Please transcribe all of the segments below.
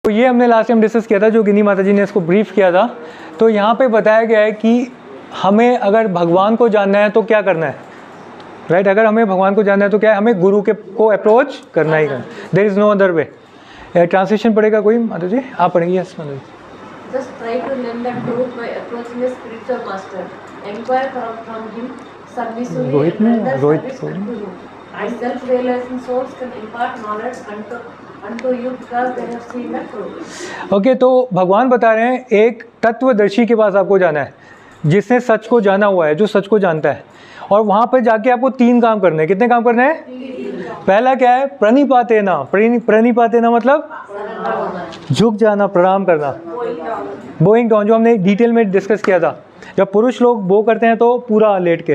तो ये हमने लास्ट टाइम डिस्कस किया था, जो गिनी माता जी ने इसको ब्रीफ किया था। तो यहाँ पे बताया गया है कि हमें अगर भगवान को जानना है तो क्या करना है, राइट? अगर हमें भगवान को जानना है तो क्या है, हमें गुरु के को अप्रोच करना ही करना, there is no other way. Translation पढ़ेगा कोई माता जी? आप पढ़ेंगे? यस माता जी। Just try to learn the truth by approaching a spiritual master. Inquire from him submissively Rohit and ने render Rohit service unto him. And self-realizing souls can impart knowledge unto you because they have seen the truth. Okay, तो भगवान बता रहे हैं एक तत्वदर्शी के पास आपको जाना है, जिसने सच को जाना हुआ है, जो सच को जानता है। और वहाँ पर जाके आपको 3 काम करने हैं। कितने काम करने हैं? पहला क्या है? प्रणिपातेना। प्रणिपातेना मतलब झुक जाना, प्रणाम करना, बोइंग डाउन, जो हमने डिटेल में डिस्कस किया था। जब पुरुष लोग बो करते हैं तो पूरा लेट के,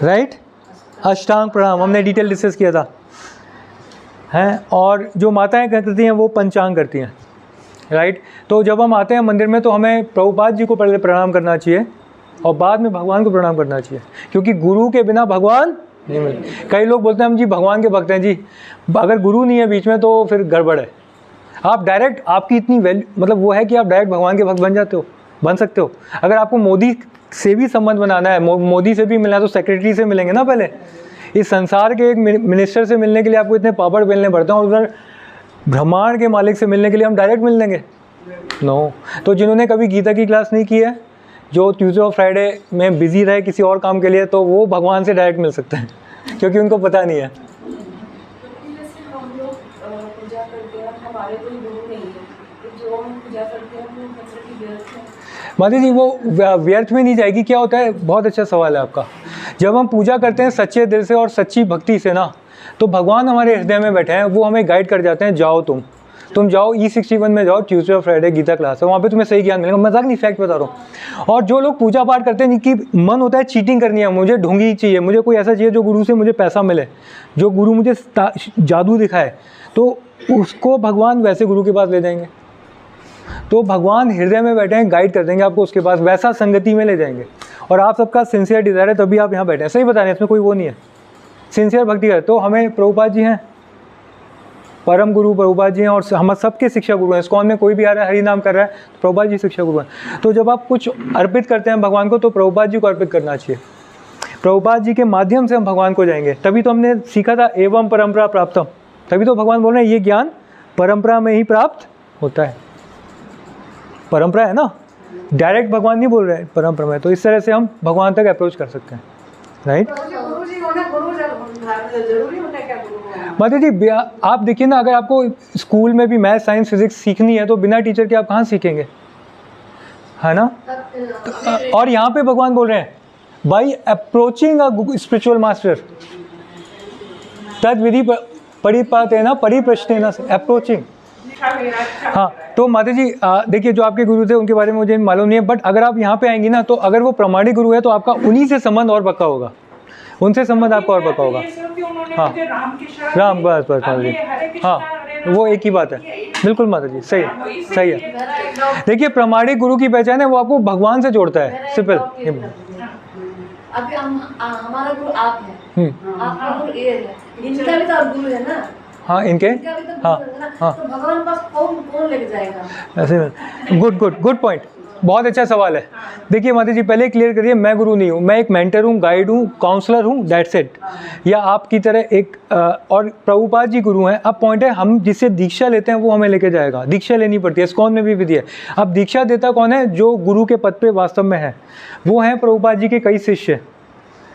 राइट? अष्टांग प्रणाम हमने डिटेल डिस्कस किया था, हैं। और जो माताएं करती हैं वो पंचांग करती हैं, राइट? तो जब हम आते हैं मंदिर में तो हमें प्रभुपाद जी को पहले प्रणाम करना चाहिए और बाद में भगवान को प्रणाम करना चाहिए, क्योंकि गुरु के बिना भगवान नहीं मिलते। कई लोग बोलते हैं हम जी भगवान के भक्त हैं जी, अगर गुरु नहीं है बीच में तो फिर गड़बड़ है। आप डायरेक्ट, आपकी इतनी वैल्यू, मतलब वो है कि आप डायरेक्ट भगवान के भक्त बन जाते हो, बन सकते हो। अगर आपको मोदी से भी संबंध बनाना है, मोदी से भी मिलना है तो सेक्रेटरी से मिलेंगे ना पहले। इस संसार के एक मिनिस्टर से मिलने के लिए आपको इतने पापड़ बेलने पड़ते हैं, और उधर ब्रह्मांड के मालिक से मिलने के लिए हम डायरेक्ट मिल लेंगे? नो। तो जिन्होंने कभी गीता की क्लास नहीं की है, जो ट्यूसडे और फ्राइडे में बिजी रहे किसी और काम के लिए, तो वो भगवान से डायरेक्ट मिल सकते हैं, क्योंकि उनको पता नहीं है। माता जी वो व्यर्थ में नहीं जाएगी। क्या होता है, बहुत अच्छा सवाल है आपका। जब हम पूजा करते हैं सच्चे दिल से और सच्ची भक्ति से ना, तो भगवान हमारे हृदय में बैठे हैं, वो हमें गाइड कर जाते हैं। जाओ तुम जाओ E61 में जाओ, ट्यूसडे और फ्राइडे गीता क्लास है, वहाँ पे तुम्हें सही ज्ञान मिलेगा। मजाक नहीं, फैक्ट बता रहा हूँ। और जो लोग पूजा पाठ करते हैं, जिनकी मन होता है चीटिंग करनी है, मुझे ढोंगी चाहिए, मुझे कोई ऐसा चाहिए जो गुरु से मुझे पैसा मिले, जो गुरु मुझे जादू दिखाए, तो उसको भगवान वैसे गुरु के पास ले जाएंगे। तो भगवान हृदय में बैठे हैं, गाइड कर देंगे आपको उसके पास, वैसा संगति में ले जाएंगे। और आप सबका सिंसियर डिज़ायर है तभी आप यहाँ बैठे हैं। सही बता रहे हैं, इसमें कोई वो नहीं है, सिंसियर भक्ति है। तो हमें प्रभुपाद जी हैं, परम गुरु प्रभुपाद जी हैं, और हम सबके शिक्षा गुरु हैं। इस्कॉन में कोई भी आ रहा है, हरि नाम कर रहा है, तो प्रभुपाद जी शिक्षा गुरु हैं। तो जब आप कुछ अर्पित करते हैं भगवान को, तो प्रभुपाद जी को अर्पित करना चाहिए। प्रभुपाद जी के माध्यम से हम भगवान को जाएंगे। तभी तो हमने सीखा था एवं परंपरा प्राप्तम, तभी तो भगवान बोल रहे हैं ये ज्ञान परंपरा में ही प्राप्त होता है। परंपरा है ना, डायरेक्ट भगवान नहीं बोल रहे हैं, परंपरा में। तो इस तरह से हम भगवान तक अप्रोच कर सकते हैं, राइट? माता जी आप देखिए ना, अगर आपको स्कूल में भी मैथ साइंस फिजिक्स सीखनी है तो बिना टीचर के आप कहाँ सीखेंगे, है ना? और यहाँ पे भगवान बोल रहे हैं by approaching a spiritual master तद विधि परिपातेन परिप्रश्नेन अप्रोचिंग। हाँ, तो माता जी देखिए, जो आपके गुरु थे उनके बारे में मुझे मालूम नहीं है, बट अगर आप यहाँ पे आएंगी ना, तो अगर वो प्रमाणिक गुरु है तो आपका उन्हीं से संबंध और पक्का होगा, उनसे संबंध आपका और पक्का होगा। हाँ, राम, बस माता जी, हाँ वो एक ही बात है। बिल्कुल माता जी, सही है, सही है। देखिए, प्रमाणिक गुरु की पहचान है, वो आपको भगवान से जोड़ता है। सिंपल। अभी हमारा गुरु आप है, आपका गुरु ये है, इनका भी तो और गुरु है ना। हाँ, इनके, हाँ हाँ, तो भगवान पास कौन लेके जाएगा? ऐसे। गुड पॉइंट, बहुत अच्छा सवाल है। देखिए माता जी, पहले क्लियर करिए, मैं गुरु नहीं हूँ, मैं एक मेंटर हूँ, गाइड हूँ, काउंसलर हूँ, दैट्स इट। या आपकी तरह एक और प्रभुपाद जी गुरु हैं। अब पॉइंट है, हम जिससे दीक्षा लेते हैं वो हमें लेके जाएगा। दीक्षा लेनी पड़ती है, इस्कॉन में भी विधि है। अब दीक्षा देता कौन है? जो गुरु के पद पे वास्तव में है, वो हैं प्रभुपाद जी के कई शिष्य।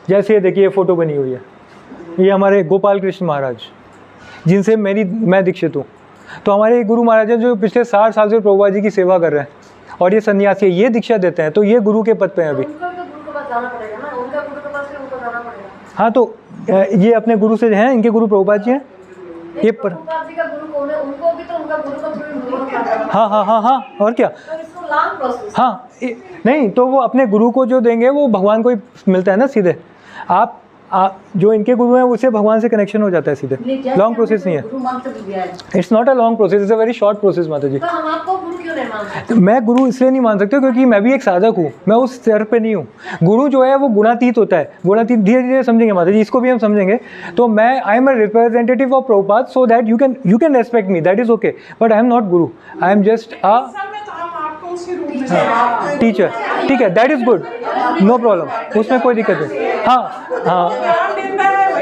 जैसे देखिए, ये फोटो बनी हुई है, ये हमारे गोपाल कृष्ण महाराज, जिनसे मैं दीक्षित हूँ। तो हमारे गुरु महाराज हैं जो पिछले 60 साल से प्रभुपाद जी की सेवा कर रहे हैं, और ये सन्यासी है, ये दीक्षा देते हैं, तो ये गुरु के पद पे हैं अभी। हाँ, तो ये अपने गुरु से हैं, इनके गुरु प्रभुपाद जी हैं। ये पर हाँ हाँ हाँ हाँ, और क्या? हाँ, नहीं तो वो अपने गुरु को जो देंगे वो भगवान को ही मिलता है ना सीधे। आप जो इनके गुरु हैं उससे भगवान से कनेक्शन हो जाता है सीधे, लॉन्ग प्रोसेस नहीं है। गुरु मंत्र दिया है, it's not a long process, it's a very short process माता जी। तो हम आपको गुरु क्यों नहीं मान सकते? मैं गुरु इसलिए नहीं मान सकता क्योंकि मैं भी एक साधक हूँ, मैं उस स्तर पे नहीं हूँ। गुरु जो है वो गुणातीत होता है, गुणातीत धीरे धीरे समझेंगे माता जी, इसको भी हम समझेंगे। तो मैं I am a representative of Prabhupada, so that you can respect me, that is okay, but I am not guru, I am just a teacher. ठीक है, that is good, no problem, उसमें कोई दिक्कत नहीं। हाँ हाँ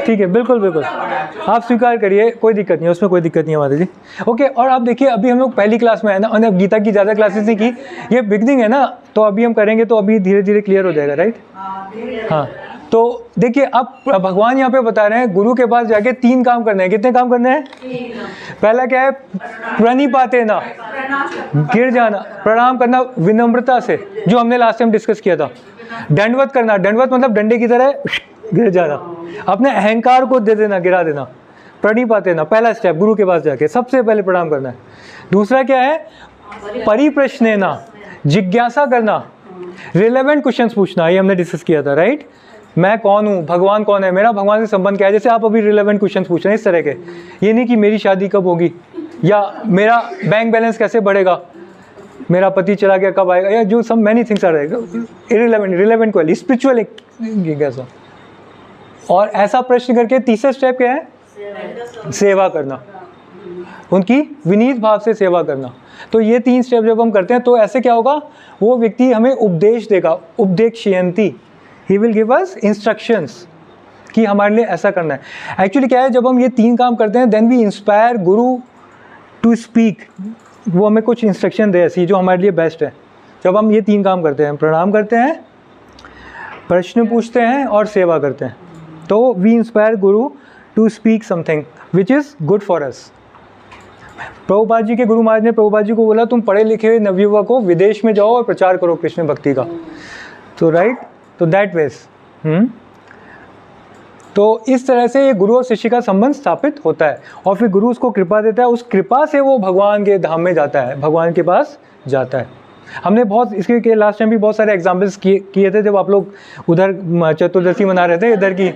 ठीक है, बिल्कुल बिल्कुल, आप स्वीकार करिए, कोई दिक्कत नहीं है, उसमें कोई दिक्कत नहीं है माता जी। ओके, और आप देखिए अभी हम लोग पहली क्लास में है ना, और अब गीता की ज़्यादा क्लासेस नहीं की, ये बिगनिंग है ना, तो अभी हम करेंगे तो अभी धीरे धीरे क्लियर हो जाएगा, राइट। हाँ, तो देखिए अब भगवान यहाँ पे बता रहे हैं गुरु के पास जाके 3 काम करने हैं। कितने काम करने हैं? पहला क्या है? प्रणिपाते ना, गिर जाना, प्रणाम करना विनम्रता से, जो हमने लास्ट टाइम डिस्कस किया था। दंडवत करना, दंडवत मतलब डंडे की तरह गिर जाना, अपने अहंकार को दे देना, गिरा देना। प्रणिपाते ना, पहला स्टेप, गुरु के पास जाके सबसे पहले प्रणाम करना है। दूसरा क्या है? परिप्रश्नेना, जिज्ञासा करना, रिलेवेंट क्वेश्चंस पूछना, ये हमने डिस्कस किया था, राइट। मैं कौन हूँ, भगवान कौन है, मेरा भगवान से संबंध क्या है, जैसे आप अभी रिलेवेंट क्वेश्चंस पूछ रहे हैं इस तरह के। ये नहीं कि मेरी शादी कब होगी, या मेरा बैंक बैलेंस कैसे बढ़ेगा, मेरा पति चला गया कब आएगा, या जो सब many things are irrelevant, relevant question, spiritual कैसा। और ऐसा प्रश्न करके तीसरा स्टेप क्या है? सेवा करना, उनकी विनीत भाव से सेवा करना। तो ये 3 स्टेप जब हम करते हैं तो ऐसे क्या होगा, वो व्यक्ति हमें उपदेश देगा, उपदेशयंती, ही विल गिव अस इंस्ट्रक्शंस कि हमारे लिए ऐसा करना है। एक्चुअली क्या है, जब हम ये 3 काम करते हैं then we inspire guru to speak, वो हमें कुछ इंस्ट्रक्शन दे ऐसी जो हमारे लिए बेस्ट है। जब हम ये 3 काम करते हैं, प्रणाम करते हैं, प्रश्न पूछते हैं और सेवा करते हैं, तो we inspire guru to speak something which is good for us. Prabhupada ji के गुरु महाराज ने प्रभुपाद जी को बोला तुम पढ़े लिखे हुए नवयुवक हो, विदेश में जाओ और प्रचार करो कृष्ण भक्ति का। तो राइट, तो दैट वेज तो इस तरह से ये गुरु और शिष्य का संबंध स्थापित होता है, और फिर गुरु उसको कृपा देता है, उस कृपा से वो भगवान के धाम में जाता है, भगवान के पास जाता है। हमने बहुत इसके लास्ट टाइम भी बहुत सारे एग्जाम्पल्स किए थे जब आप लोग उधर चतुर्दशी मना रहे थे इधर की,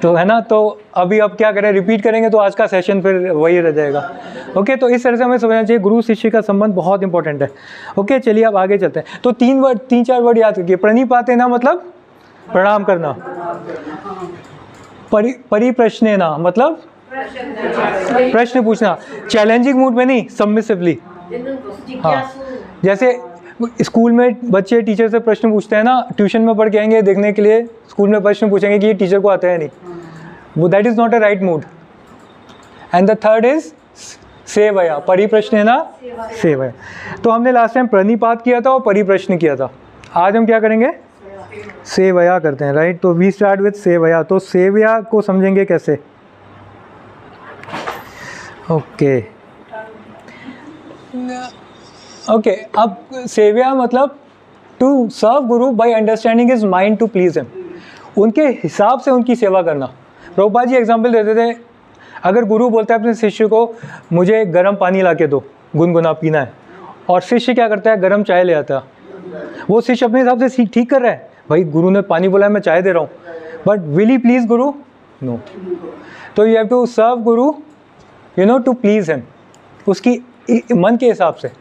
तो है ना। तो अभी अब क्या करें, रिपीट करेंगे तो आज का सेशन फिर वही रह जाएगा। ओके, तो इस तरह से हमें समझना चाहिए गुरु शिष्य का संबंध बहुत इंपॉर्टेंट है। ओके, चलिए अब आगे चलते हैं। तो 3-4 वर्ड याद रखिए। प्रणिपाते ना मतलब प्रणाम करना, परिप्रश्नेना मतलब प्रश्न पूछना, चैलेंजिंग मूड में नहीं, सबमिसिवली। हाँ, जैसे स्कूल में बच्चे टीचर से प्रश्न पूछते हैं ना, ट्यूशन में पढ़ के आएंगे देखने के लिए, स्कूल में प्रश्न पूछेंगे कि ये टीचर को आता है नहीं, वो that is not a right mood. And the third is सेवया, परिप्रश्नेना सेवया। तो हमने लास्ट टाइम प्रणिपात किया था और परिप्रश्न किया था, आज हम क्या करेंगे? सेवया करते हैं, राइट। तो वी स्टार्ट विथ सेवया। तो सेवया को समझेंगे कैसे? ओके ओके, अब सेवया मतलब to serve guru by understanding his mind to please him, उनके हिसाब से उनकी सेवा करना। प्रभुपाद जी एग्जाम्पल देते थे, अगर गुरु बोलता है अपने शिष्य को मुझे गर्म पानी ला के दो, गुनगुना पीना है, और शिष्य क्या करता है, गर्म चाय ले आता है, वो शिष्य अपने हिसाब से ठीक कर रहा है, भाई गुरु ने पानी बोला है मैं चाय दे रहा हूँ, but will he please guru? No. तो you have to serve guru you know to please him, उसकी मन के हिसाब से,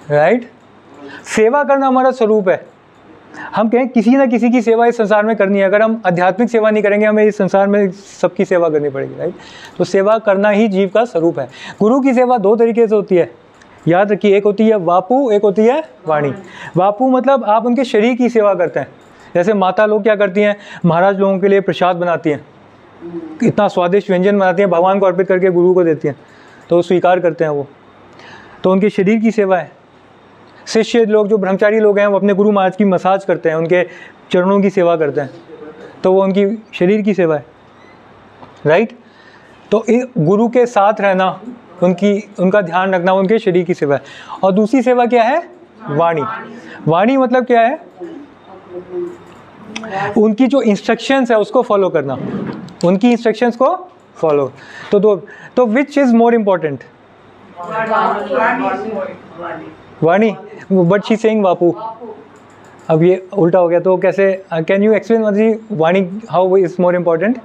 राइट। सेवा करना हमारा स्वरूप है। हम कहें किसी ना किसी की सेवा इस संसार में करनी है, अगर हम आध्यात्मिक सेवा नहीं करेंगे हमें इस संसार में सबकी सेवा करनी पड़ेगी, राइट। तो सेवा करना ही जीव का स्वरूप है। गुरु की सेवा 2 तरीके से होती है, याद रखिए, एक होती है वापु, एक होती है वाणी। वापु मतलब आप उनके शरीर की सेवा करते हैं, जैसे माता लोग क्या करती हैं, महाराज लोगों के लिए प्रसाद बनाती हैं, इतना स्वादिष्ट व्यंजन बनाती हैं, भगवान को अर्पित करके गुरु को देती हैं, तो स्वीकार करते हैं वो, तो उनके शरीर की सेवा है। शिष्य लोग जो ब्रह्मचारी लोग हैं वो अपने गुरु महाराज की मसाज करते हैं, उनके चरणों की सेवा करते हैं, तो वो उनकी शरीर की सेवा है, राइट। तो गुरु के साथ रहना, उनका ध्यान रखना, उनके शरीर की सेवा है। और दूसरी सेवा क्या है? वाणी। वाणी मतलब क्या है? उनकी जो इंस्ट्रक्शंस है उसको फॉलो करना, उनकी इंस्ट्रक्शंस को फॉलो। तो विच इज मोर इम्पोर्टेंट? वाणी, बट शी सेइंग वापू। अब ये उल्टा हो गया तो कैसे, कैन यू एक्सप्लेन माता जी वाणी हाउ इज मोर इम्पोर्टेंट?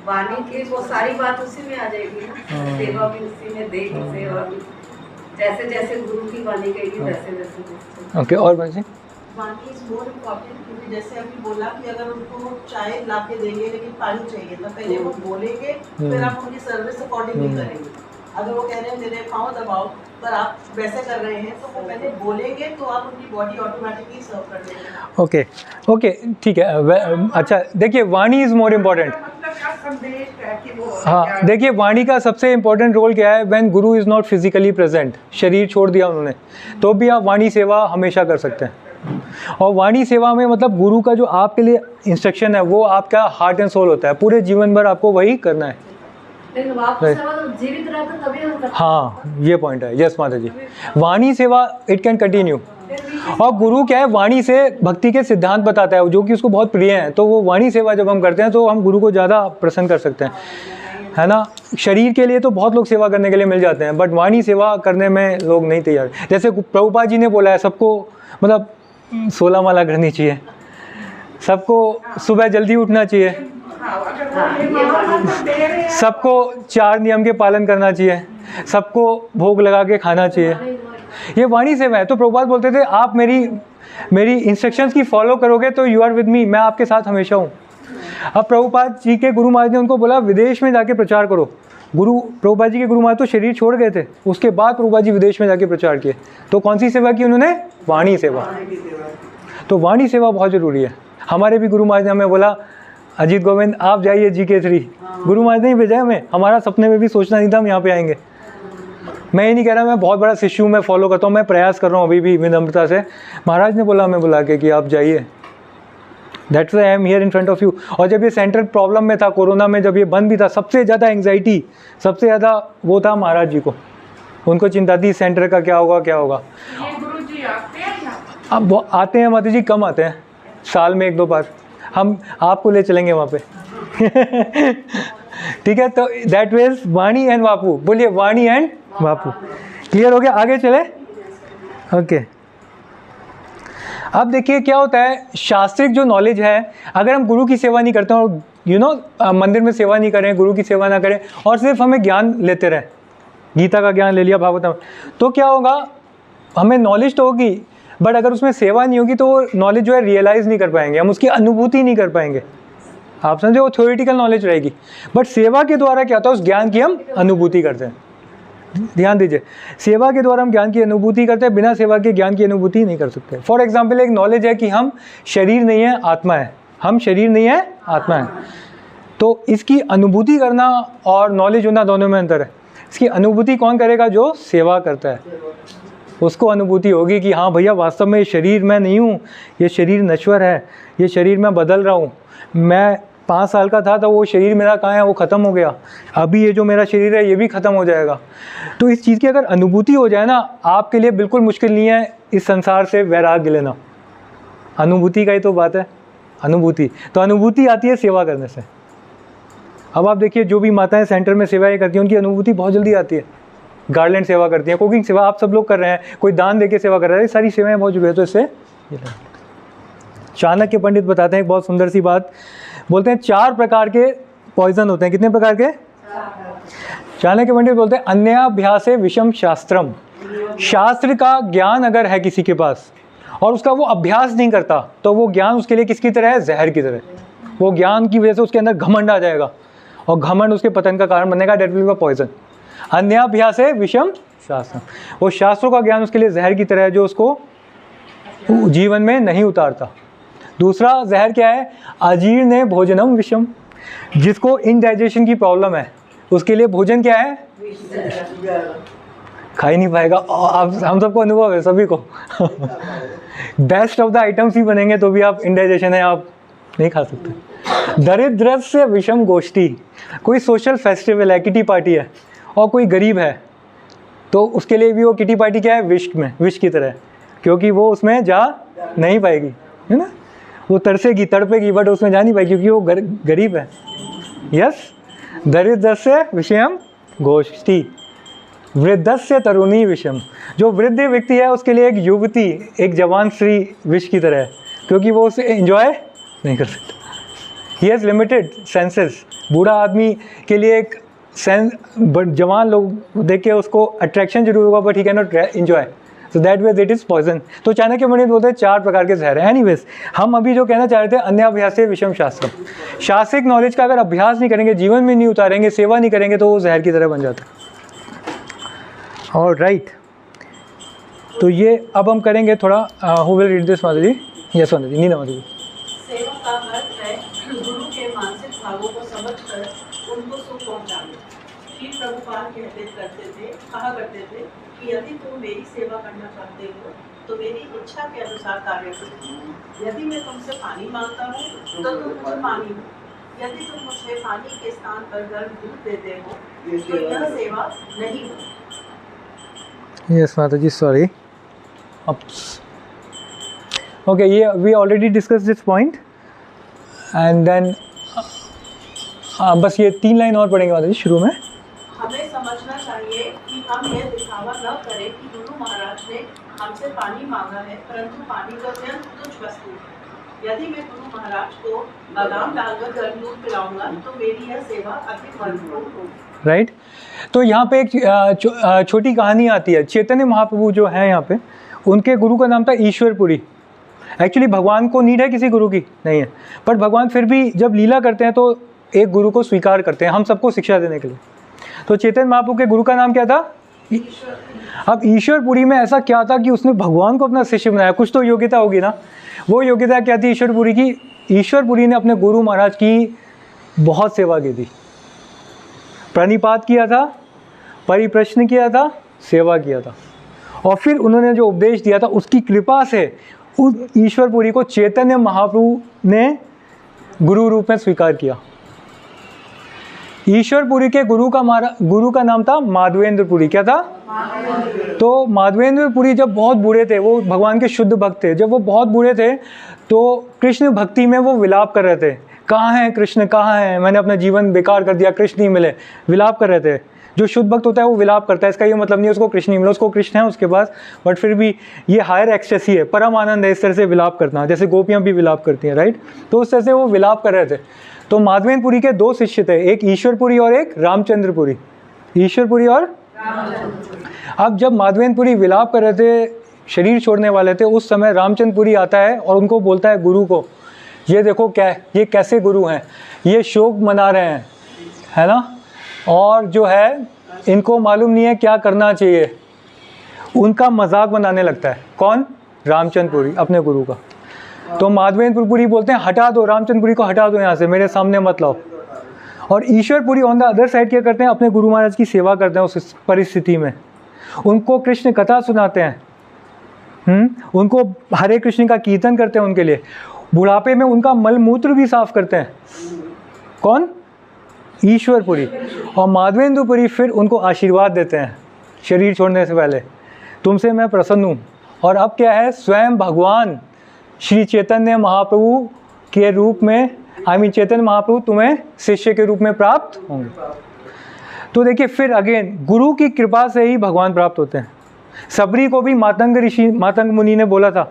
वाणी की वो सारी बात उसी में आ जाएगी ना, सेवा भी उसी में, देह की सेवा भी, जैसे जैसे गुरु की वाणी कहेगी वैसे वैसे। ओके, और बात जी? वाणी इज मोर इम्पॉर्टेंट, क्योंकि जैसे अभी बोला कि अगर उनको चाय ला के देंगे लेकिन पानी चाहिए, तो पहले वो बोलेंगे, फिर आप उनकी सर्विस अकॉर्डिंगली करेंगे। अगर वो कह रहे हैं मेरे पाँव दबाओ, पर आप वैसे कर रहे हैं, तो वो पहले बोलेंगे तो आप उनकी बॉडी ऑटोमेटिकली सर्व कर देंगे। ओके ओके, ठीक है। अच्छा देखिए, वाणी इज़ मोर इम्पॉर्टेंट। हाँ देखिए, वाणी का सबसे इम्पोर्टेंट रोल क्या है? When Guru is not physically present, शरीर छोड़ दिया उन्होंने, तो भी आप वाणी सेवा हमेशा कर सकते हैं। और वाणी सेवा में मतलब गुरु का जो आपके लिए इंस्ट्रक्शन है वो आपका हार्ट एंड सोल होता है, पूरे जीवन भर आपको वही करना है। लेकिन वापस सेवा तो जीवित रहते तभी हम करते हैं। हाँ ये पॉइंट है, यस माता जी। वाणी सेवा इट कैन कंटिन्यू। और गुरु क्या है, वाणी से भक्ति के सिद्धांत बताता है जो कि उसको बहुत प्रिय हैं, तो वो वाणी सेवा जब हम करते हैं तो हम गुरु को ज़्यादा प्रसन्न कर सकते हैं, है ना। शरीर के लिए तो बहुत लोग सेवा करने के लिए मिल जाते हैं, बट वाणी सेवा करने में लोग नहीं तैयार। जैसे प्रभुपाद जी ने बोला है सबको मतलब 16 माला करनी चाहिए, सबको सुबह जल्दी उठना चाहिए, सबको 4 नियम के पालन करना चाहिए, सबको भोग लगा के खाना चाहिए। ये वाणी सेवा है। तो प्रभुपाद बोलते थे आप मेरी इंस्ट्रक्शंस की फॉलो करोगे तो यू आर विद मी, मैं आपके साथ हमेशा हूँ। अब प्रभुपाद जी के गुरु महाराज ने उनको बोला विदेश में जाके प्रचार करो। प्रभुपाद जी के गुरु महाराज तो शरीर छोड़ गए थे, उसके बाद प्रभुपाद जी विदेश में जाके प्रचार किए। तो कौन सी सेवा की उन्होंने? वाणी सेवा। तो वाणी सेवा बहुत ज़रूरी है। हमारे भी गुरु महाराज ने हमें बोला अजीत गोविंद आप जाइए GK3, गुरु महाराज ने ही भेजा हमें, हमारा सपने में भी सोचना नहीं था हम यहाँ पे आएंगे। मैं ये नहीं कह रहा मैं बहुत बड़ा शिष्य हूँ, मैं फॉलो करता हूँ, मैं प्रयास कर रहा हूँ अभी भी विनम्रता से। महाराज ने बोला हमें बुला के कि आप जाइए, that's why I am here in front of you. और जब ये सेंटर प्रॉब्लम में था, कोरोना में जब ये बंद भी था, सबसे ज़्यादा एंग्जाइटी, सबसे ज़्यादा वो था महाराज जी को, उनको चिंता थी सेंटर का क्या होगा क्या होगा। गुरुजी आते हैं ना? अब वो आते हैं माता जी, कम आते हैं, साल में 1-2 बार। हम आपको ले चलेंगे वहाँ पे ठीक है। तो दैट मीन्स वाणी एंड बापू, बोलिए वाणी एंड बापू। क्लियर हो गया? आगे चले। ओके अब देखिए क्या होता है, शास्त्रिक जो नॉलेज है, अगर हम गुरु की सेवा नहीं करते हैं और मंदिर में सेवा नहीं करें, गुरु की सेवा ना करें और सिर्फ हमें ज्ञान लेते रहें, गीता का ज्ञान ले लिया, भागवतम, तो क्या होगा, हमें नॉलेज तो होगी बट अगर उसमें सेवा नहीं होगी तो वो नॉलेज जो है रियलाइज़ नहीं कर पाएंगे, हम उसकी अनुभूति नहीं कर पाएंगे। आप समझे, वो थ्योरेटिकल नॉलेज रहेगी, बट सेवा के द्वारा क्या होता है, उस ज्ञान की हम अनुभूति करते हैं। ध्यान दीजिए, सेवा के द्वारा हम ज्ञान की अनुभूति करते हैं, बिना सेवा के ज्ञान की अनुभूति नहीं कर सकते। फॉर एग्जाम्पल एक नॉलेज है कि हम शरीर नहीं है आत्मा है, हम शरीर नहीं है आत्मा है, तो इसकी अनुभूति करना और नॉलेज होना दोनों में अंतर है। इसकी अनुभूति कौन करेगा? जो सेवा करता है, उसको अनुभूति होगी कि हाँ भैया वास्तव में ये शरीर मैं नहीं हूँ, ये शरीर नश्वर है, ये शरीर मैं बदल रहा हूँ, मैं 5 साल का था तो वो शरीर मेरा कहाँ है, वो ख़त्म हो गया, अभी ये जो मेरा शरीर है ये भी ख़त्म हो जाएगा। तो इस चीज़ की अगर अनुभूति हो जाए ना, आपके लिए बिल्कुल मुश्किल नहीं है इस संसार से वैराग्य लेना। अनुभूति का ही तो बात है, अनुभूति। तो अनुभूति आती है सेवा करने से। अब आप देखिए जो भी माताएं सेंटर में सेवाएं करती हैं उनकी अनुभूति बहुत जल्दी आती है। गार्लैंड सेवा करती हैं, कुकिंग सेवा आप सब लोग कर रहे हैं, कोई दान देके सेवा कर रहा है, ये सारी सेवाएं बहुत जरूरी है। तो इससे चाणक्य पंडित बताते हैं एक बहुत सुंदर सी बात, बोलते हैं 4 प्रकार के पॉइजन होते हैं। कितने प्रकार के? चाणक्य पंडित बोलते हैं अन्याभ्यासे विषम शास्त्रम। शास्त्र का ज्ञान अगर है किसी के पास और उसका वो अभ्यास नहीं करता तो वो ज्ञान उसके लिए किसकी तरह है? जहर की तरह। वो ज्ञान की वजह से उसके अंदर घमंड आ जाएगा और घमंड उसके पतन का कारण बनेगा, डेट विल बी पॉइजन। अन्याभ्यासे विषम शास्त्रम, वो शास्त्रों का ज्ञान उसके लिए जहर की तरह है जो उसको जीवन में नहीं उतारता। दूसरा जहर क्या है? अजीर्ण भोजनम विषम, जिसको इनडाइजेशन की प्रॉब्लम है उसके लिए भोजन क्या है? खा ही नहीं पाएगा। आप हम सबको अनुभव है सभी को बेस्ट ऑफ द आइटम्स ही बनेंगे तो भी आप इनडाइजेशन है, आप नहीं खा सकते। दरिद्र से विषम गोष्ठी, कोई सोशल फेस्टिवल है, किटी पार्टी है और कोई गरीब है तो उसके लिए भी वो किटी पार्टी क्या है? विष की तरह, क्योंकि वो उसमें जा नहीं पाएगी, है ना। वो तरसेगी तड़पेगी बट उसमें जा नहीं पाएगी क्योंकि वो गरीब है। यस, दरिद्र से विषयम गोष्ठी, वृद्धस्य तरुणी विषम, जो वृद्ध व्यक्ति है उसके लिए एक युवती, एक जवान स्त्री विष की तरह है, क्योंकि वो उसे एंजॉय नहीं कर सकता। He has limited senses. बूढ़ा आदमी के लिए एक सेंस, बट जवान लोग देख के उसको अट्रैक्शन जरूर होगा, but he can not enjoy, so that way it is poison. तो चाणक्य पंडित बोलते हैं 4 प्रकार के जहर हैं। एनीवेज, हम अभी जो कहना चाह रहे थे, अन्याभ्यासे विषम शास्त्रम, शास्त्रिक नॉलेज का अगर अभ्यास नहीं करेंगे, जीवन में नहीं उतारेंगे, सेवा नहीं करेंगे, तो वो जहर की तरह बन जाता है। और राइट, तो ये अब हम करेंगे थोड़ा, हु विल रीड दिस माता जी? यस माता जी, नीना माता जी। सेवा का अर्थ है गुरु के मानसिक भावों को समझकर उनको सुख पहुंचाना। श्री प्रभुपाद कहा करते थे कि यदि तुम मेरी सेवा करना चाहते हो तो मेरी इच्छा के अनुसार कार्य करो। यदि मैं तुमसे पानी मांगता हूँ तो तुम मुझे पानी दो, यदि तुम मुझे पानी के स्थान पर गर्म दूध देते हो तो यह सेवा नहीं हो। यस माता जी, सॉरी। ओके, ये we already discuss this point and then बस ये 3 लाइन और पढ़ेंगे माता जी शुरू में। हमें समझना चाहिए कि हम यह दिखावा न करें कि गुरु महाराज ने हमसे पानी मांगा है, परंतु पानी तो अत्यंत तुच्छ वस्तु है। यदि मैं गुरु महाराज को बादाम डालकर गर्म दूध पिलाऊंगा तो मेरी यह सेवा अधिक महत्वपूर्ण होगी। राइट, तो यहाँ पे एक छोटी कहानी आती है। चैतन्य महाप्रभु जो है यहाँ पे, उनके गुरु का नाम था ईश्वरपुरी। एक्चुअली भगवान को नीड है किसी गुरु की नहीं है, पर भगवान फिर भी जब लीला करते हैं तो एक गुरु को स्वीकार करते हैं हम सबको शिक्षा देने के लिए। तो चैतन्य महाप्रभु के गुरु का नाम क्या था? अब ईश्वरपुरी में ऐसा क्या था कि उसने भगवान को अपना शिष्य बनाया? कुछ तो योग्यता होगी ना। वो योग्यता क्या थी ईश्वरपुरी की? ईश्वरपुरी ने अपने गुरु महाराज की बहुत सेवा की थी, प्रणिपात किया था, परिप्रश्न किया था, सेवा किया था, और फिर उन्होंने जो उपदेश दिया था उसकी कृपा से उस ईश्वरपुरी को चैतन्य महाप्रभु ने गुरु रूप में स्वीकार किया। ईश्वरपुरी के गुरु का नाम था माधवेंद्रपुरी। क्या था? तो माधवेंद्रपुरी जब बहुत बूढ़े थे, वो भगवान के शुद्ध भक्त थे, जब वो बहुत बूढ़े थे तो कृष्ण भक्ति में वो विलाप कर रहे थे, कहाँ हैं कृष्ण, कहाँ हैं, मैंने अपना जीवन बेकार कर दिया, कृष्ण नहीं मिले, विलाप कर रहे थे। जो शुद्ध भक्त होता है वो विलाप करता है, इसका ये मतलब नहीं है उसको कृष्ण नहीं मिला, उसको कृष्ण है उसके पास, बट फिर भी ये हायर एक्सटेसी है, परम आनंद है इस तरह से विलाप करना, जैसे गोपियाँ भी विलाप करती हैं, राइट। तो उस तरह से वो विलाप कर रहे थे। तो माधवेंद्रपुरी के 2 शिष्य थे, एक ईश्वरपुरी और एक रामचंद्रपुरी। ईश्वरपुरी और अब जब माधवेंद्रपुरी विलाप कर रहे थे, शरीर छोड़ने वाले थे, उस समय रामचंद्रपुरी आता है और उनको बोलता है गुरु को, ये देखो क्या ये कैसे गुरु हैं, ये शोक मना रहे हैं, है ना, और जो है इनको मालूम नहीं है क्या करना चाहिए। उनका मजाक बनाने लगता है। कौन? रामचंद्रपुरी, अपने गुरु का। तो माधवेंद्रपुरी बोलते हैं हटा दो, रामचंद्रपुरी को हटा दो यहाँ से, मेरे सामने मत लाओ। और Ishwarpuri on the other side क्या करते हैं? अपने गुरु महाराज की सेवा करते हैं उस परिस्थिति में, उनको कृष्ण कथा सुनाते हैं, उनको हरे कृष्ण का कीर्तन करते हैं उनके लिए, बुढ़ापे में उनका मल मूत्र भी साफ करते हैं। कौन? ईश्वरपुरी। और माधवेंद्रपुरी फिर उनको आशीर्वाद देते हैं शरीर छोड़ने से पहले, तुमसे मैं प्रसन्न हूँ। और अब क्या है? स्वयं भगवान श्री चैतन्य महाप्रभु के रूप में, चैतन्य महाप्रभु तुम्हें शिष्य के रूप में प्राप्त होंगे। तो देखिए फिर अगेन गुरु की कृपा से ही भगवान प्राप्त होते हैं। सबरी को भी मातंग मुनि ने बोला था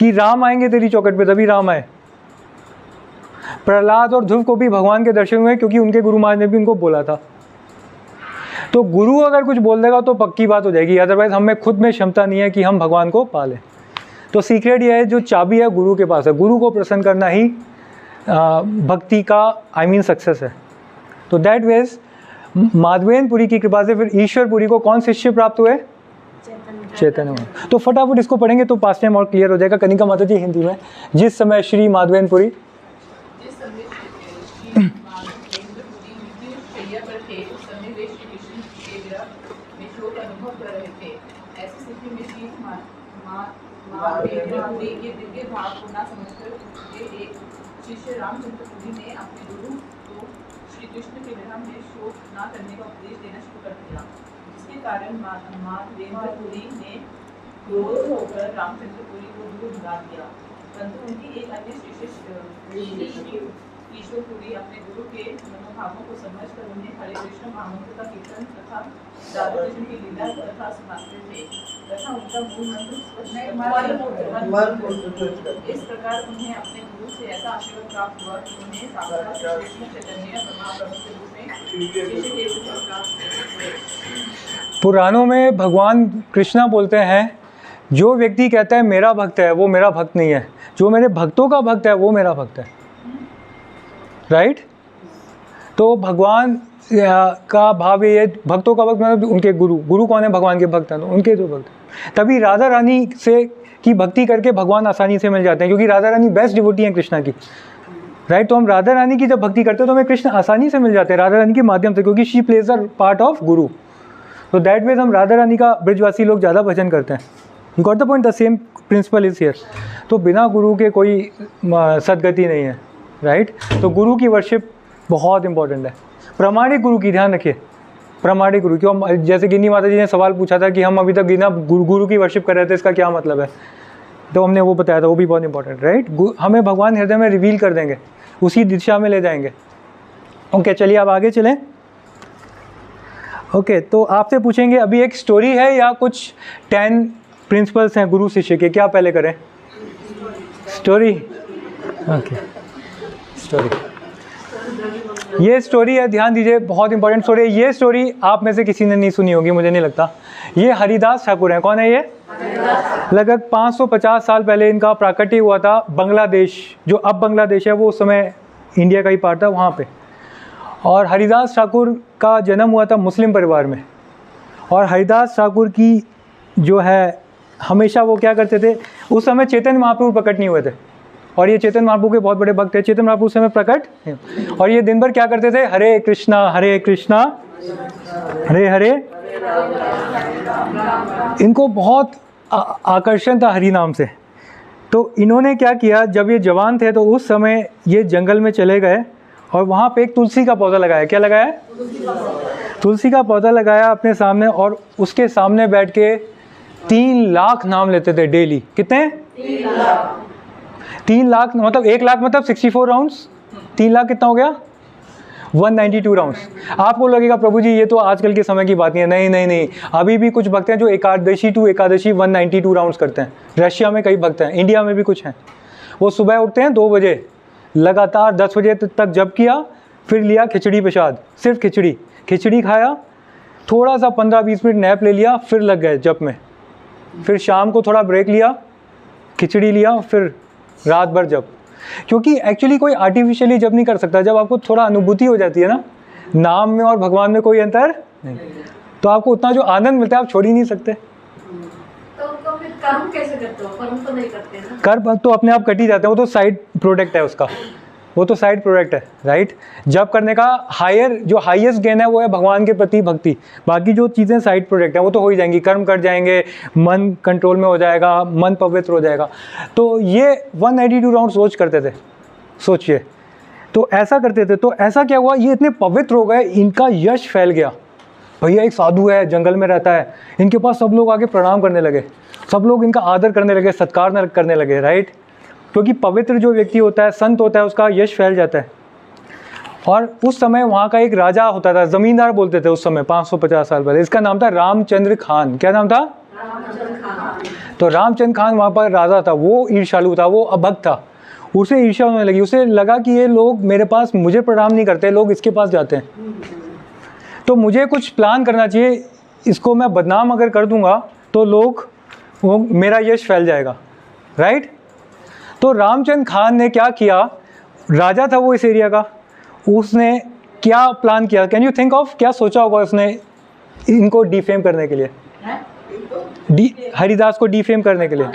कि राम आएंगे तेरी चौखट पे, तभी राम आए। प्रहलाद और ध्रुव को भी भगवान के दर्शन हुए क्योंकि उनके गुरु महाराज ने भी उनको बोला था। तो गुरु अगर कुछ बोल देगा तो पक्की बात हो जाएगी, अदरवाइज हमें खुद में क्षमता नहीं है कि हम भगवान को पालें। तो सीक्रेट ये है, जो चाबी है गुरु के पास है, गुरु को प्रसन्न करना ही भक्ति का सक्सेस है। तो दैट वेज माधवेंद्रपुरी की कृपा से फिर ईश्वरपुरी को कौन शिष्य प्राप्त हुए? चैतन्य। तो फटाफट इसको पढ़ेंगे तो पास टाइम और क्लियर हो जाएगा। कनिका माता जी हिंदी में, जिस समय श्री माधवेंद्रपुरी के दिव्य भाव को न समझकर एक शिष्य रामचंद्रपुरी ने अपने गुरु को श्री कृष्ण के विरह में शोक न करने का उपदेश देना शुरू कर दिया, जिसके कारण माधवेंद्रपुरी ने क्रोध होकर रामचंद्रपुरी को दूर भगा दिया। परंतु उनकी एक अन्य शिष्य ईश्वर पुरी अपने गुरु के मनोभावों को समझकर उन्हें हरे कृष्ण महामंत्र का कीर्तन तथा राधा कृष्ण की लीला कथा सुनाते थे तथा उनका मूल मंत्र इस प्रकार उन्हें अपने गुरु से ऐसा आशीर्वाद प्राप्त हुआ कि उन्हें साक्षात श्री कृष्ण चैतन्य महाप्रभु के रूप में शिष्य के रूप में प्राप्त हुए। पुराणों में भगवान कृष्णा बोलते हैं, जो व्यक्ति कहता है मेरा भक्त है वो मेरा भक्त नहीं है, जो मेरे भक्तों का भक्त है वो मेरा भक्त है। राइट? तो भगवान का भाव ये, भक्तों का भक्त मतलब उनके गुरु। गुरु कौन है? भगवान के भक्त हैं, तो उनके जो भक्त हैं। तभी राधा रानी से की भक्ति करके भगवान आसानी से मिल जाते हैं, क्योंकि राधा रानी बेस्ट डिवोटी हैं कृष्णा की। राइट? तो हम राधा रानी की जब भक्ति करते हैं तो हमें कृष्ण आसानी से मिल जाते हैं राधा रानी के माध्यम से, क्योंकि she plays a part of गुरु। तो दैट वेज हम राधा रानी का ब्रजवासी लोग ज़्यादा भजन करते हैं। You got the point? The same principle is here. तो बिना गुरु के कोई सदगति नहीं है। राइट? तो गुरु की वर्शिप बहुत इंपॉर्टेंट है। प्रामाणिक गुरु की ध्यान रखिए, प्रामाणिक गुरु। क्यों? जैसे गिन्नी माता जी ने सवाल पूछा था कि हम अभी तक बिना गुरु की वर्शिप कर रहे थे, इसका क्या मतलब है? तो हमने वो बताया था, वो भी बहुत इंपॉर्टेंट। राइट? हमें भगवान हृदय में रिवील कर देंगे, उसी दिशा में ले जाएंगे। ओके, चलिए अब आगे चलें। ओके, तो आपसे पूछेंगे अभी एक स्टोरी है या कुछ 10 प्रिंसिपल्स हैं गुरु शिष्य के, क्या पहले करें? स्टोरी? Okay, story. ये स्टोरी है, ध्यान दीजिए, बहुत इंपॉर्टेंट स्टोरी है। ये स्टोरी आप में से किसी ने नहीं सुनी होगी, मुझे नहीं लगता। ये हरिदास ठाकुर हैं। कौन है ये? लगभग 550 साल पहले इनका प्राकट्य हुआ था बांग्लादेश, जो अब बांग्लादेश है वो उस समय इंडिया का ही पार्ट था, वहाँ पे। और हरिदास ठाकुर का जन्म हुआ था मुस्लिम परिवार में। और हरिदास ठाकुर की जो है, हमेशा वो क्या करते थे, उस समय चैतन्य महाप्रभु प्रकट नहीं हुए थे, और ये चैतन्य महाप्रभु के बहुत बड़े भक्त थे। चैतन्य महाप्रभु उस समय प्रकट हैं, और ये दिन भर क्या करते थे? हरे कृष्णा हरे हरे। इनको बहुत आकर्षण था हरि नाम से। तो इन्होंने क्या किया, जब ये जवान थे तो उस समय ये जंगल में चले गए और वहाँ पे एक तुलसी का पौधा लगाया। क्या लगाया? तुलसी का पौधा लगाया अपने सामने, और उसके सामने बैठ के 3 लाख नाम लेते थे डेली। कितने? 3 लाख मतलब 1 लाख मतलब 64 राउंड्स। 3 लाख कितना हो गया? 192 राउंड्स। आपको लगेगा प्रभु जी ये तो आजकल के समय की बात नहीं है। नहीं नहीं नहीं, अभी भी कुछ भक्त हैं जो एकादशी टू एकादशी 192 राउंड्स करते हैं। रशिया में कई भक्त हैं, इंडिया में भी कुछ हैं। वो सुबह उठते हैं 2 बजे, लगातार 10 बजे तक जप किया, फिर लिया खिचड़ी प्रसाद, सिर्फ खिचड़ी खाया, थोड़ा सा 15-20 मिनट नैप ले लिया, फिर लग गए जप में। फिर शाम को थोड़ा ब्रेक लिया, खिचड़ी लिया, फिर रात भर जप। क्योंकि एक्चुअली कोई आर्टिफिशियली जप नहीं कर सकता। जब आपको थोड़ा अनुभूति हो जाती है ना, नाम में और भगवान में कोई अंतर नहीं, तो आपको उतना जो आनंद मिलता है आप छोड़ ही नहीं सकते। तो उनको फिर कर्म कैसे करते हो? कर्म तो नहीं करते ना। कर्म तो अपने आप कट ही जाते हैं, वो तो साइड प्रोडक्ट है उसका, वो तो साइड प्रोडक्ट है। राइट? जप करने का जो हाईएस्ट गेन है वो है भगवान के प्रति भक्ति। बाकी जो चीज़ें साइड प्रोडक्ट है वो तो हो ही जाएंगी, कर्म कर जाएंगे, मन कंट्रोल में हो जाएगा, मन पवित्र हो जाएगा। तो ये 192 राउंड रोज करते थे, सोचिए। तो ऐसा करते थे, तो ऐसा क्या हुआ, ये इतने पवित्र हो गए, इनका यश फैल गया। भैया एक साधु है, जंगल में रहता है, इनके पास सब लोग आके प्रणाम करने लगे, सब लोग इनका आदर करने लगे, सत्कार करने लगे। राइट? क्योंकि पवित्र जो व्यक्ति होता है, संत होता है, उसका यश फैल जाता है। और उस समय वहाँ का एक राजा होता था, ज़मींदार बोलते थे उस समय, 550 साल पहले। इसका नाम था रामचंद्र खान। क्या नाम था? रामचंद्र खान। तो रामचंद्र खान वहाँ पर राजा था, वो ईर्ष्यालु था, वो अभक्त था। उसे ईर्ष्या होने लगी, उसे लगा कि ये लोग मेरे पास मुझे प्रणाम नहीं करते, लोग इसके पास जाते हैं, तो मुझे कुछ प्लान करना चाहिए। इसको मैं बदनाम अगर कर दूंगा तो वो मेरा यश फैल जाएगा। राइट? तो रामचंद्र खान ने क्या किया, राजा था वो इस एरिया का, उसने क्या प्लान किया? कैन यू थिंक ऑफ, क्या सोचा होगा उसने इनको डिफेम करने के लिए, हरिदास को डिफेम करने के लिए?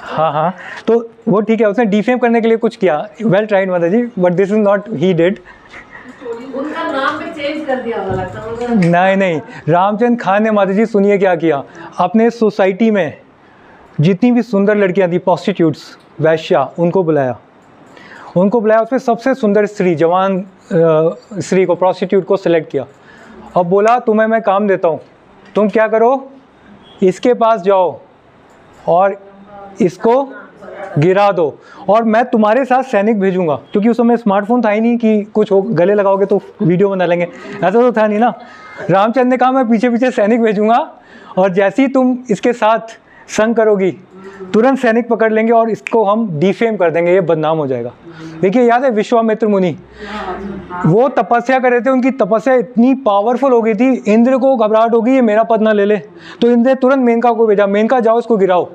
हाँ, तो वो ठीक है, उसने डिफेम करने के लिए कुछ किया। वेल ट्राइड माता जी, but this is not he did. उनका नाम भी चेंज कर दिया होगा लगता है। नहीं, रामचंद्र खान ने माता जी सुनिए क्या किया, अपने सोसाइटी में जितनी भी सुंदर लड़कियां थी, प्रोस्टिट्यूट्स, वैश्या, उनको बुलाया। उसमें सबसे सुंदर स्त्री, जवान स्त्री को, प्रोस्टिट्यूट को सिलेक्ट किया और बोला तुम्हें मैं काम देता हूँ, तुम क्या करो, इसके पास जाओ और इसको गिरा दो, और मैं तुम्हारे साथ सैनिक भेजूंगा, क्योंकि उस समय स्मार्टफोन था ही नहीं कि कुछ हो गले लगाओगे तो वीडियो बना लेंगे, ऐसा तो था नहीं ना। रामचंद्र ने कहा मैं पीछे पीछे सैनिक भेजूंगा, और जैसे ही तुम इसके साथ संग करोगी तुरंत सैनिक पकड़ लेंगे और इसको हम डिफेम कर देंगे, ये बदनाम हो जाएगा। देखिए याद है विश्वामित्र मुनि, वो तपस्या कर रहे थे, उनकी तपस्या इतनी पावरफुल हो गई थी, इंद्र को घबराहट होगी ये मेरा पद ना ले ले, तो इंद्र ने तुरंत मेनका को भेजा, मेनका जाओ इसको गिराओ,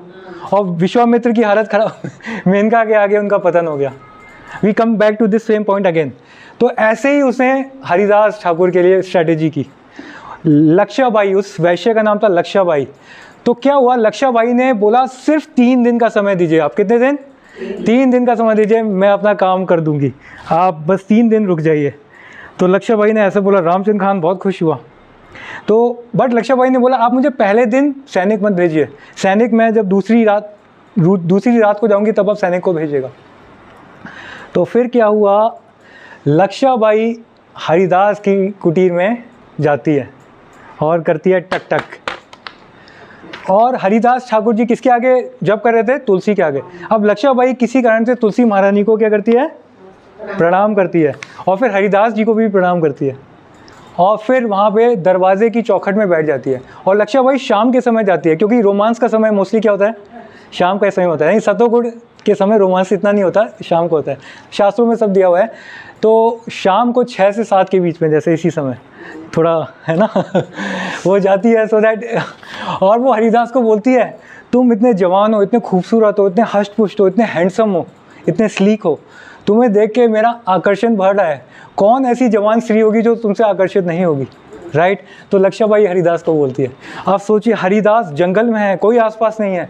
और विश्वामित्र की हालत खराब मेनका के आगे उनका पतन हो गया। We come back to this same point again. तो ऐसे ही उसने हरिदास ठाकुर के लिए स्ट्रैटेजी की। लक्षाबाई, उस वैश्य का नाम था लक्षाबाई। तो क्या हुआ, लक्षाबाई ने बोला सिर्फ 3 दिन का समय दीजिए। आप कितने दिन? 3 दिन का समय दीजिए, मैं अपना काम कर दूंगी, आप बस 3 दिन रुक जाइए। तो लक्षाबाई ने ऐसे बोला, रामचंद्र खान बहुत खुश हुआ। तो बट लक्षाबाई ने बोला आप मुझे पहले दिन सैनिक मत भेजिए, सैनिक मैं जब दूसरी रात को जाऊंगी तब आप सैनिक को भेजिएगा। तो फिर क्या हुआ, लक्षाबाई हरिदास की कुटीर में जाती है और करती है टक टक, और हरिदास ठाकुर जी किसके आगे जप कर रहे थे? तुलसी के आगे। अब लक्षाबाई किसी कारण से तुलसी महारानी को क्या करती है? प्रणाम करती है, और फिर हरिदास जी को भी प्रणाम करती है, और फिर वहाँ पे दरवाजे की चौखट में बैठ जाती है। और लक्षाबाई शाम के समय जाती है, क्योंकि रोमांस का समय मोस्टली क्या होता है? शाम का समय होता है। नहीं, सतोगुण के समय रोमांस इतना नहीं होता, शाम को होता है, शास्त्रों में सब दिया हुआ है। तो शाम को 6 से 7 के बीच में, जैसे इसी समय थोड़ा है ना वो जाती है, सो दैट, और वो हरिदास को बोलती है तुम इतने जवान हो, इतने खूबसूरत हो, इतने हष्ट पुष्ट हो, इतने हैंडसम हो, इतने स्लीक हो, तुम्हें देख के मेरा आकर्षण बढ़ रहा है, कौन ऐसी जवान स्त्री होगी जो तुमसे आकर्षित नहीं होगी, राइट? तो लक्षाबाई हरिदास को बोलती है। आप सोचिए, हरिदास जंगल में है, कोई आसपास नहीं है,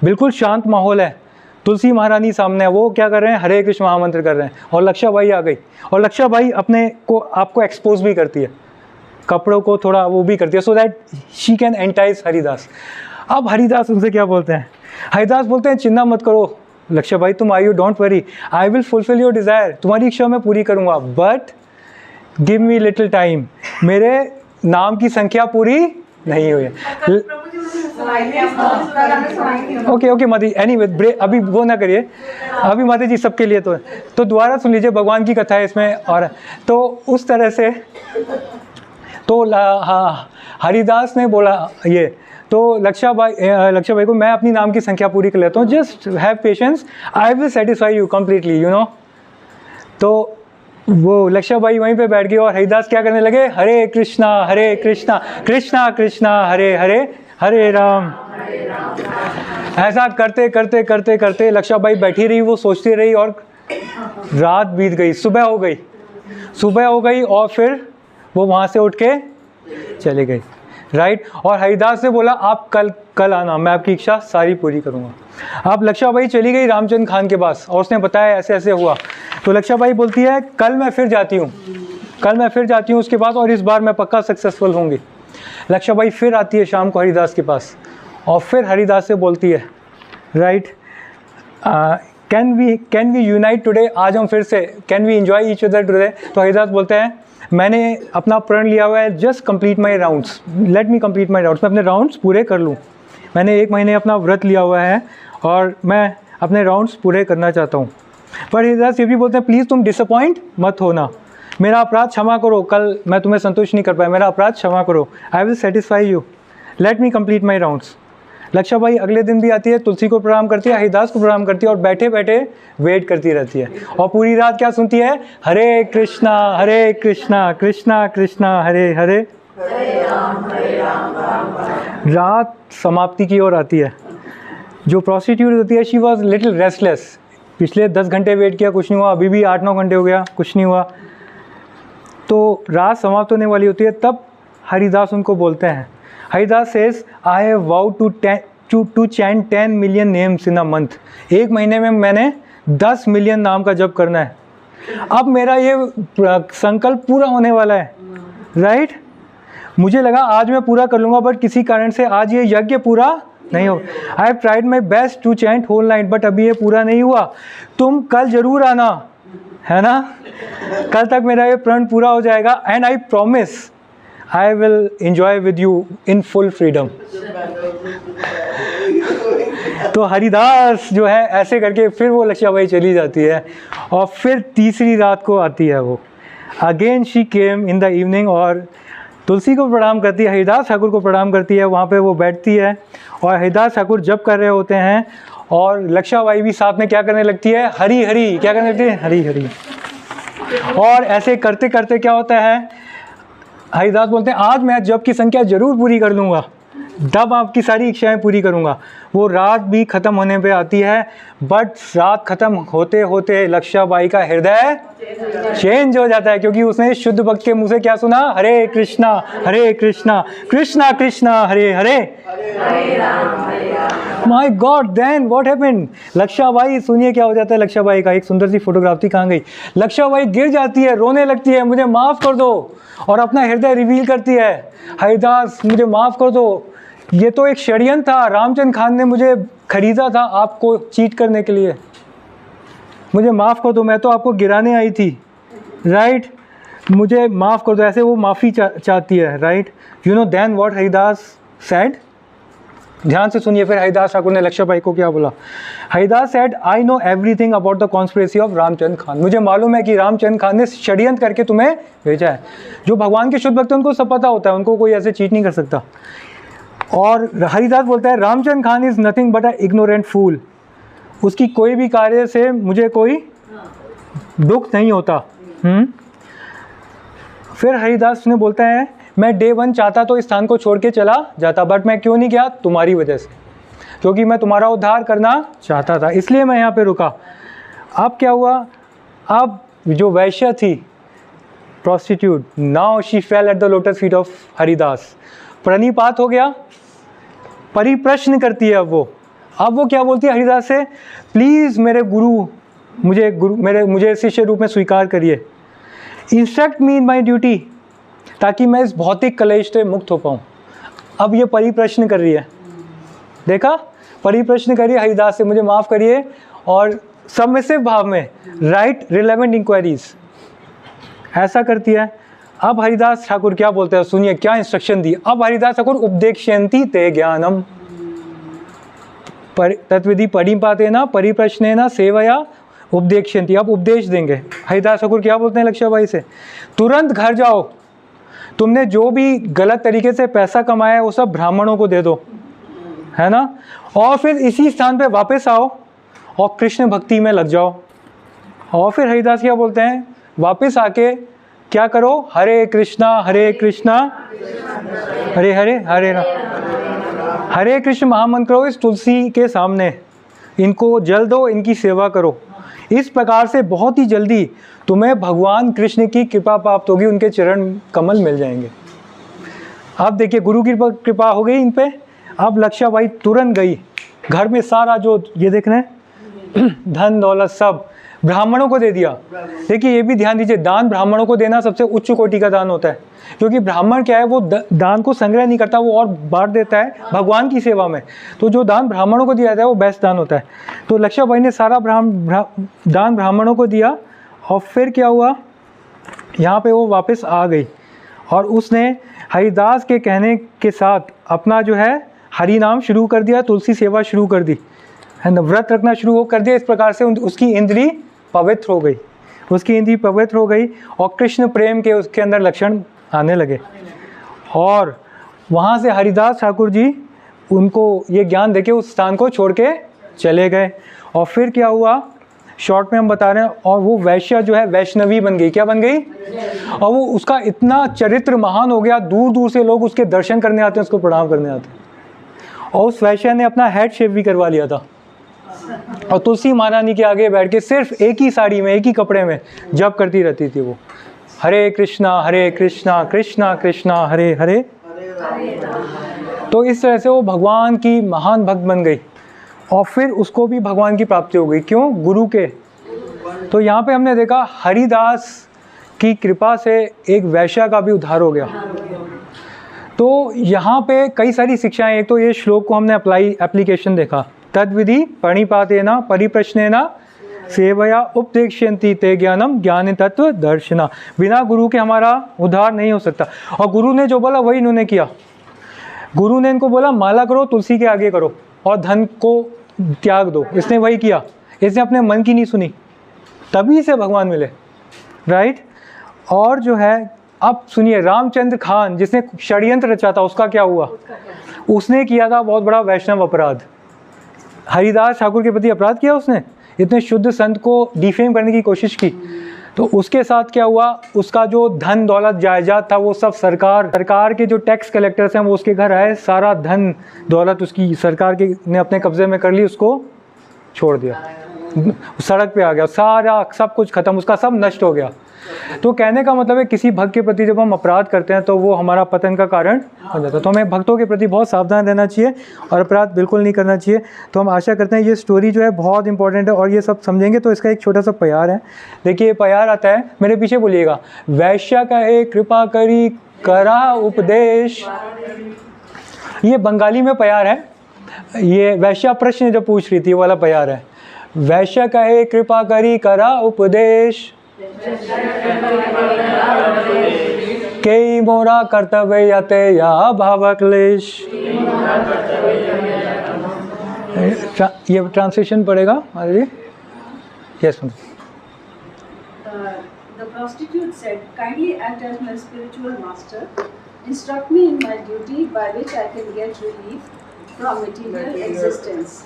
बिल्कुल शांत माहौल है, तुलसी महारानी सामने है, वो क्या कर रहे हैं? हरे कृष्ण महामंत्र कर रहे हैं, और लक्षाबाई आ गई, और लक्षाबाई अपने को आपको एक्सपोज भी करती है, कपड़ों को थोड़ा वो भी करती है, so that she can entice Haridas. अब हरिदास उनसे क्या बोलते हैं? हरिदास बोलते हैं चिंता मत करो लक्षाबाई, तुम आइयो, don't worry, I will fulfil your desire, तुम्हारी इच्छा मैं पूरी करूँगा, but give me little time, मेरे नाम की संख्या पूरी नहीं हुई है। ओके माता जी, एनीवे अभी वो ना करिए, अभी माता जी सबके लिए तो दोबारा सुन लीजिए, भगवान की कथा है इसमें। और तो उस तरह से तो हाँ, हरिदास ने बोला ये, तो लक्षाबाई को मैं अपनी नाम की संख्या पूरी कर लेता हूँ, just have patience, I will satisfy you completely, you know. तो वो लक्षाबाई वहीं पे बैठ गई, और हरिदास क्या करने लगे? हरे कृष्णा कृष्णा कृष्णा हरे हरे, हरे राम। ऐसा करते करते करते करते लक्षाबाई बैठी रही, वो सोचती रही, और रात बीत गई, सुबह हो गई, और फिर वो वहाँ से उठ के चले गई, राइट? और हरिदास ने बोला आप कल आना, मैं आपकी इच्छा सारी पूरी करूँगा। अब लक्षाबाई चली गई रामचंद्र खान के पास, और उसने बताया ऐसे ऐसे हुआ। तो लक्षाबाई बोलती है कल मैं फिर जाती हूँ उसके पास, और इस बार मैं पक्का सक्सेसफुल होंगी। लक्षाबाई फिर आती है शाम को हरिदास के पास, और फिर हरिदास से बोलती है, right, can we unite today, आज हम फिर से, can we enjoy each other today. तो हरिदास बोलते हैं मैंने अपना प्रण लिया हुआ है, just complete my rounds, late me complete my rounds, मैं अपने राउंड्स पूरे कर लूँ, मैंने 1 महीने अपना व्रत लिया हुआ है और मैं अपने राउंड्स पूरे करना चाहता हूँ। पर हरिदास ये भी बोलते हैं प्लीज़ तुम डिसअपॉइंट मत होना, मेरा अपराध क्षमा करो, कल मैं तुम्हें संतुष्ट नहीं कर पाया, मेरा अपराध क्षमा करो, I will satisfy you, let me complete my rounds. Lakshabai अगले दिन भी आती है, तुलसी को प्रणाम करती है, हरिदास को प्रणाम करती है, और बैठे बैठे वेट करती रहती है, और पूरी रात क्या सुनती है? हरे कृष्णा कृष्णा कृष्णा हरे हरे। रात समाप्ति की ओर आती है। जो प्रोस्टिट्यूट होती है, शी वॉज लिटिल रेस्टलेस, पिछले 10 घंटे वेट किया, कुछ नहीं हुआ, अभी भी 8-9 घंटे हो गया, कुछ नहीं हुआ। तो रात समाप्त होने वाली होती है, तब हरिदास उनको बोलते हैं, Haridas says I have vowed to chant 10 million names in a month, 1 महीने में मैंने 10 मिलियन नाम का जप करना है, अब मेरा ये संकल्प पूरा होने वाला है, राइट? मुझे लगा आज मैं पूरा कर लूँगा, बट किसी कारण से आज ये यज्ञ पूरा नहीं हो, I have tried my best to chant whole night, but अभी ये पूरा नहीं हुआ, तुम कल जरूर आना, है ना? कल तक मेरा ये प्रण पूरा हो जाएगा, and I promise I will enjoy with you in full freedom. तो हरिदास जो है ऐसे करके फिर वो लक्षाबाई चली जाती है और फिर तीसरी रात को आती है वो। Again she came in the evening और तुलसी को प्रणाम करती है, हरिदास ठाकुर को प्रणाम करती है, वहाँ पे वो बैठती है और हरिदास ठाकुर जप कर रहे होते हैं और लक्षाबाई भी साथ में क्या करने लगती है, हरी हरी, क्या करने लगती है, हरी हरी। और ऐसे करते करते क्या होता है, हरिदास बोलते हैं आज मैं जप की संख्या जरूर पूरी कर लूँगा, तब आपकी सारी इच्छाएं पूरी करूँगा। वो रात भी ख़त्म होने पे आती है, बट रात ख़त्म होते होते लक्षाबाई का हृदय चेंज हो जाता है, क्योंकि उसने शुद्ध भक्त के मुँह से क्या सुना, Hare Krishna Krishna Krishna Hare Hare. My god, then what happened? Lakshabai, सुनिए क्या हो जाता है लक्षाबाई का। एक सुंदर सी फोटोग्राफ थी, कहाँ गई? लक्षाबाई गिर जाती है, रोने लगती है, मुझे माफ़ कर दो, और अपना हृदय रिवील करती है, हरिदास मुझे माफ़ कर दो, ये तो एक षड्यंत्र था, रामचंद्र खान ने मुझे खरीदा था आपको चीट करने के लिए, मुझे माफ़ कर दो, मैं तो आपको गिराने आई थी, राइट, मुझे माफ़ कर दो। ऐसे वो माफ़ी चाहती है, right. You know then what Haridas said? ध्यान से सुनिए फिर हरिदास ठाकुर ने लक्षाबाई को क्या बोला। Haridas said, I know everything about the conspiracy of Ramchandra Khan, मुझे मालूम है कि रामचंद्र खान ने षड्यंत्र करके तुम्हें भेजा है। जो भगवान के शुद्ध भक्त हैं उनको सब पता होता है, उनको कोई ऐसे चीट नहीं कर सकता। और हरिदास बोलता है Ramchandra Khan is nothing but a ignorant fool, उसकी कोई भी कार्य से मुझे कोई दुख नहीं होता। फिर हरिदास ने बोलता है मैं डे 1 चाहता तो इस स्थान को छोड़ के चला जाता, बट मैं क्यों नहीं गया, तुम्हारी वजह से, क्योंकि मैं तुम्हारा उद्धार करना चाहता था, इसलिए मैं यहाँ पे रुका। अब क्या हुआ, अब जो वैश्य थी, prostitute, now she fell at the lotus feet of Haridas, प्रणिपात हो गया, परिप्रश्न करती है अब वो क्या बोलती है हरिदास से, प्लीज़ मेरे गुरु, मुझे शिष्य रूप में स्वीकार करिए, instruct me in my duty, ताकि मैं इस भौतिक कलेश से मुक्त हो पाऊँ। अब ये परिप्रश्न कर रही है, देखा, परिप्रश्न करिए हरिदास से, मुझे माफ़ करिए, और सबमिसिव भाव में, राइट, रिलेवेंट इंक्वायरीज, ऐसा करती है। अब हरिदास ठाकुर क्या बोलते हैं, सुनिए क्या इंस्ट्रक्शन दी। अब हरिदास ठाकुर उपदेक्षयन्ति ते ज्ञानम तत्विधि परिपातेन परिप्रश्नेन सेवया उपदेक्षयन्ति, अब उपदेश देंगे। हरिदास ठाकुर क्या बोलते हैं लक्षाबाई से, तुरंत घर जाओ, तुमने जो भी गलत तरीके से पैसा कमाया है वो सब ब्राह्मणों को दे दो, है ना, और फिर इसी स्थान पे वापस आओ और कृष्ण भक्ति में लग जाओ। और फिर हरिदास क्या बोलते हैं, वापस आके क्या करो, हरे कृष्णा हरे हरे हरे राम, हरे कृष्ण महामंत्र करो इस तुलसी के सामने, इनको जल दो, इनकी सेवा करो। इस प्रकार से बहुत ही जल्दी तुम्हें भगवान कृष्ण की कृपा प्राप्त होगी, उनके चरण कमल मिल जाएंगे। अब देखिए गुरु की कृपा हो गई इन पे। अब लक्षाबाई तुरंत गई, घर में सारा जो ये देख रहे हैं धन दौलत सब ब्राह्मणों को दे दिया। देखिए ये भी ध्यान दीजिए, दान ब्राह्मणों को देना सबसे उच्च कोटि का दान होता है, क्योंकि ब्राह्मण क्या है, वो दान को संग्रह नहीं करता, वो और बांट देता है भगवान की सेवा में। तो जो दान ब्राह्मणों को दिया जाता है वो बेस्ट दान होता है। तो लक्षाबाई ने सारा दान ब्राह्मणों को दिया। और फिर क्या हुआ, यहाँ पे वो वापस आ गई और उसने हरिदास के कहने के साथ अपना जो है हरि नाम शुरू कर दिया, तुलसी सेवा शुरू कर दी, है ना, व्रत रखना शुरू कर दिया। इस प्रकार से उसकी इंद्री पवित्र हो गई, उसकी इंद्री पवित्र हो गई और कृष्ण प्रेम के उसके अंदर लक्षण आने लगे। और वहाँ से हरिदास ठाकुर जी उनको ये ज्ञान देके उस स्थान को छोड़ के चले गए। और फिर क्या हुआ, शॉर्ट में हम बता रहे हैं, और वो वैश्य जो है वैष्णवी बन गई। क्या बन गई? और वो उसका इतना चरित्र महान हो गया, दूर दूर से लोग उसके दर्शन करने आते हैं, उसको प्रणाम करने आते हैं। और उस वैश्य ने अपना हेड शेव भी करवा लिया था और तुलसी महारानी के आगे बैठ के सिर्फ एक ही साड़ी में, एक ही कपड़े में जप करती रहती थी वो, हरे कृष्णा कृष्णा कृष्णा हरे हरे। तो इस तरह से वो भगवान की महान भक्त बन गई और फिर उसको भी भगवान की प्राप्ति हो गई। क्यों? गुरु के। तो यहाँ पे हमने देखा हरिदास की कृपा से एक वैश्य का भी उद्धार हो गया। तो यहाँ पे कई सारी शिक्षाएं, एक तो ये श्लोक को हमने एप्लीकेशन देखा, तद्विधि प्रणिपातेन परिप्रश्नेन सेवया उपदेक्ष्यन्ति ते ज्ञानम ज्ञान तत्व दर्शना। बिना गुरु के हमारा उद्धार नहीं हो सकता। और गुरु ने जो बोला वही इन्होंने किया। गुरु ने इनको बोला माला करो, तुलसी के आगे करो और धन को त्याग दो। इसने वही किया, इसने अपने मन की नहीं सुनी, तभी से भगवान मिले, राइट। और जो है अब सुनिए, रामचंद्र खान जिसने षड्यंत्र रचा था उसका क्या हुआ? उसने किया था बहुत बड़ा वैष्णव अपराध, हरिदास ठाकुर के प्रति अपराध किया उसने, इतने शुद्ध संत को डिफेम करने की कोशिश की। तो उसके साथ क्या हुआ, उसका जो धन दौलत जायदाद था वो सब सरकार के जो टैक्स कलेक्टर्स हैं वो उसके घर आए, सारा धन दौलत उसकी सरकार के ने अपने कब्जे में कर ली, उसको छोड़ दिया, सड़क पे आ गया, सारा सब कुछ खत्म, उसका सब नष्ट हो गया। तो कहने का मतलब है किसी भक्त के प्रति जब हम अपराध करते हैं तो वो हमारा पतन का कारण हो जाता है। तो हमें भक्तों के प्रति बहुत सावधान रहना चाहिए और अपराध बिल्कुल नहीं करना चाहिए। तो हम आशा करते हैं ये स्टोरी जो है बहुत इंपॉर्टेंट है और ये सब समझेंगे। तो इसका एक छोटा सा प्यार है, देखिए प्यार आता है, मेरे पीछे बोलिएगा, वैश्य कहे कृपा करी करा उपदेश। ये बंगाली में प्यार है, ये वैश्या प्रश्न जब पूछ रही थी वो वाला प्यार है। वैश्य कहे कृपा करी करा उपदेश, कई मोरा कर्तव्य यते या भाव क्लेश। ये ट्रांसलेशन पड़ेगा जी? Yes. The prostitute said, "Kindly act as my spiritual master. Instruct me in my duty by which I can get relief from material existence."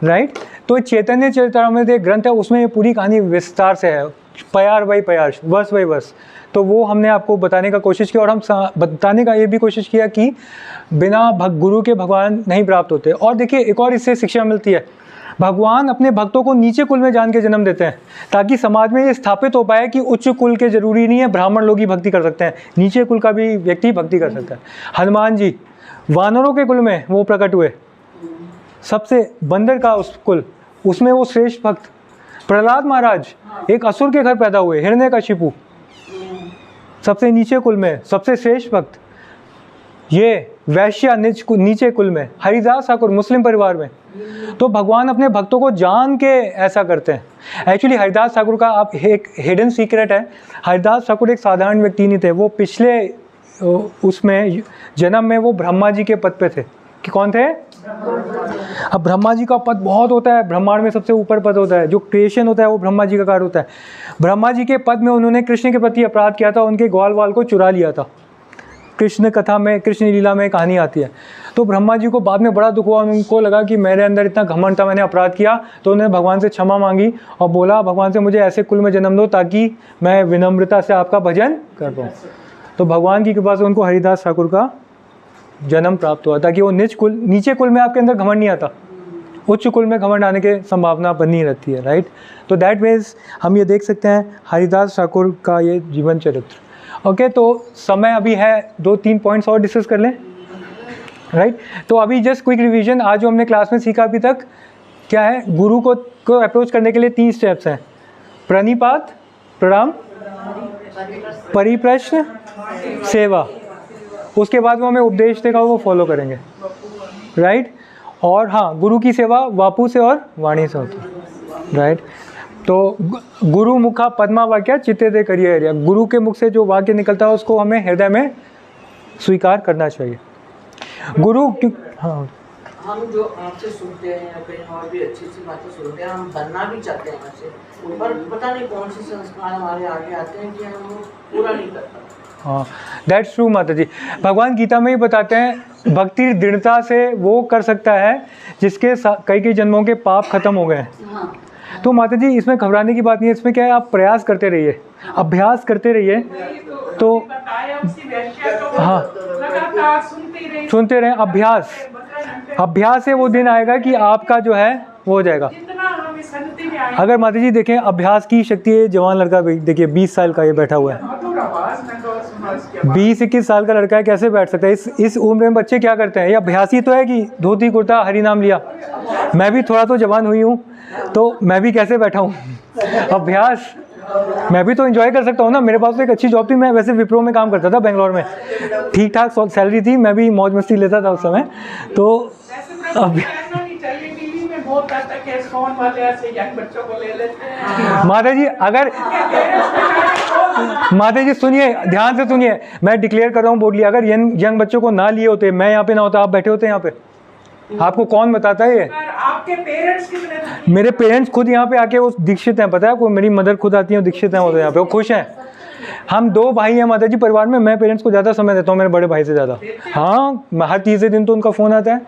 Right. तो चैतन्य चरितामृत एक ग्रंथ है, उसमें ये पूरी कहानी विस्तार से है, प्यार बाई प्यार, वर्स बाई वर्स। तो वो हमने आपको बताने का कोशिश की और हम बताने का ये भी कोशिश किया कि बिना गुरु के भगवान नहीं प्राप्त होते। और देखिए एक और इससे शिक्षा मिलती है, भगवान अपने भक्तों को नीचे कुल में जान के जन्म देते हैं ताकि समाज में ये स्थापित हो पाए कि उच्च कुल के जरूरी नहीं है ब्राह्मण लोग ही भक्ति कर सकते हैं, नीचे कुल का भी व्यक्ति भक्ति कर सकता है। हनुमान जी वानरों के कुल में वो प्रकट हुए, सबसे बंदर का उस कुल, उसमें वो श्रेष्ठ भक्त। प्रहलाद महाराज एक असुर के घर पैदा हुए, हिरण्यकशिपु, सबसे नीचे कुल में सबसे श्रेष्ठ भक्त। ये वैश्य नीचे कुल में, हरिदास ठाकुर मुस्लिम परिवार में। तो भगवान अपने भक्तों को जान के ऐसा करते हैं। एक्चुअली हरिदास ठाकुर का आप एक हिडन सीक्रेट है, हरिदास ठाकुर एक साधारण व्यक्ति नहीं थे, वो पिछले उसमें जन्म में वो ब्रह्मा जी के पद पे थे। कि कौन थे? अब ब्रह्मा जी का पद बहुत होता है, ब्रह्मांड में सबसे ऊपर पद होता है, जो क्रिएशन होता है वो ब्रह्मा जी का कार्य होता है। ब्रह्मा जी के पद में उन्होंने कृष्ण के प्रति अपराध किया था, उनके ग्वाल वाल को चुरा लिया था। कृष्ण कथा में, कृष्ण लीला में कहानी आती है। तो ब्रह्मा जी को बाद में बड़ा दुख हुआ, उनको लगा कि मेरे अंदर इतना घमंड था, मैंने अपराध किया। तो उन्होंने भगवान से क्षमा मांगी और बोला भगवान से मुझे ऐसे कुल में जन्म दो ताकि मैं विनम्रता से आपका भजन कर पाऊँ। तो भगवान की कृपा से उनको हरिदास ठाकुर का जन्म प्राप्त हुआ ताकि वो नीचे कुल में आपके अंदर घमंड नहीं आता, उच्च कुल में घमंड आने की संभावना बनी रहती है, राइट। तो दैट मीन्स हम ये देख सकते हैं हरिदास ठाकुर का ये जीवन चरित्र। ओके, तो समय अभी है 2-3 पॉइंट्स और डिस्कस कर लें, राइट। तो अभी जस्ट क्विक रिवीजन, आज जो हमने क्लास में सीखा अभी तक क्या है, गुरु को अप्रोच करने के लिए 3 स्टेप्स हैं, प्रणिपात, प्रणाम, परिप्रश्न, सेवा। उसके बाद वो हमें उपदेश देगा, वो फॉलो करेंगे, राइट। और हाँ, गुरु की सेवा वापू से और वाणी से होती है, राइट। तो गुरु मुखा पद्मा वाक्य चित्ते दे करिए एरिया, गुरु के मुख से जो वाक्य निकलता है उसको हमें हृदय में स्वीकार करना चाहिए। गुरु हाँ, हम जो आपसे सुनते हैं या कहीं और भी अच्छी अच्छी बातें सुनते हैं, हम बनना भी चाहते हैं आपसे, पर पता नहीं कौन से संस्कार हमारे आगे आते हैं कि हम वो पूरा नहीं कर पाते। हाँ, दैट्स ट्रू माता जी। भगवान गीता में ही बताते हैं भक्ति दृढ़ता से वो कर सकता है जिसके कई जन्मों के पाप खत्म हो गए हैं। तो माता जी इसमें घबराने की बात नहीं है, इसमें क्या है, आप प्रयास करते रहिए, अभ्यास करते रहिए। तो हाँ, सुनते रहें, अभ्यास से वो दिन आएगा कि आपका जो है वो हो जाएगा। अगर माता जी देखें अभ्यास की शक्ति है, जवान लड़का देखिए 20 साल का ये बैठा हुआ है, 20-21 साल का लड़का है, कैसे बैठ सकता है? इस उम्र में बच्चे क्या करते हैं? ये अभ्यास ही तो है कि धोती कुर्ता हरि नाम लिया। मैं भी थोड़ा तो जवान हुई हूँ, तो मैं भी कैसे बैठा हूँ? अभ्यास, मैं भी तो एंजॉय कर सकता हूँ ना। मेरे पास तो एक अच्छी जॉब थी, मैं वैसे विप्रो में काम करता था बेंगलोर में, ठीक ठाक सैलरी थी, मैं भी मौज मस्ती लेता था उस समय। तो माता जी अगर माता जी सुनिए, ध्यान से सुनिए, मैं डिक्लेयर कर रहा हूँ बोर्डली, अगर यंग बच्चों को ना लिए होते, मैं यहाँ पे ना होता, आप बैठे होते यहाँ पे, आपको कौन बताता है ये? आप आपके पेरेंट्स कितने दुखी? मेरे पेरेंट्स खुद यहाँ पे आके वो दीक्षित हैं, पता है आपको, मेरी मदर खुद आती है दीक्षित हैं, वो तो यहाँ पे वो खुश हैं। हम 2 भाई हैं माता जी परिवार में, मैं पेरेंट्स को ज़्यादा समय देता हूँ मेरे बड़े भाई से ज़्यादा। हाँ, हर तीसरे दिन तो उनका फ़ोन आता है,